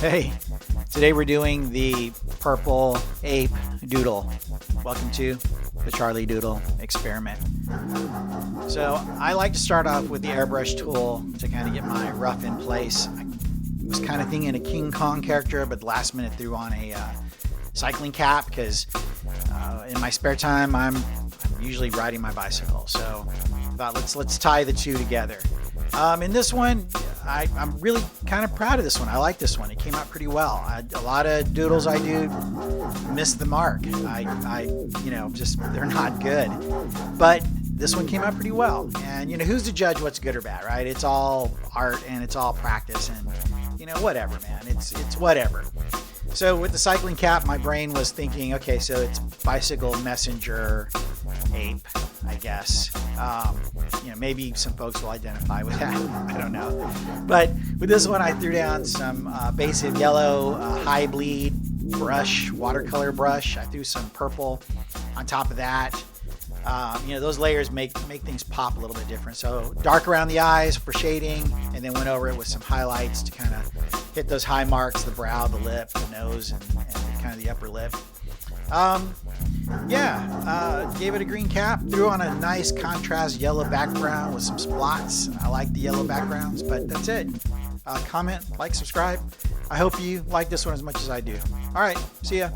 Hey, today we're doing the Purple Ape Doodle. Welcome to the Charlie Doodle experiment. So I like to start off with the airbrush tool to kind of get my rough in place. I was kind of thinking a King Kong character, but last minute threw on a cycling cap because in my spare time I'm usually riding my bicycle. So I thought let's tie the two together. In this one, I'm really kind of proud of this one. I like this one. It came out pretty well. A lot of doodles I do miss the mark. They're not good. But this one came out pretty well. And, who's to judge what's good or bad, right? It's all art and it's all practice and, whatever, man. It's whatever. So with the cycling cap, my brain was thinking, okay, so it's bicycle messenger ape, I guess. Maybe some folks will identify with that. I don't know. But with this one, I threw down some basic yellow high bleed brush, watercolor brush. I threw some purple on top of that. Those layers make things pop a little bit different. So dark around the eyes for shading, and then went over it with some highlights to kind of hit those high marks, the brow, the lip, the nose, and kind of the upper lip. Gave it a green cap, threw on a nice contrast yellow background with some splots. I like the yellow backgrounds, but that's it. Comment, like, subscribe. I hope you like this one as much as I do. All right, see ya.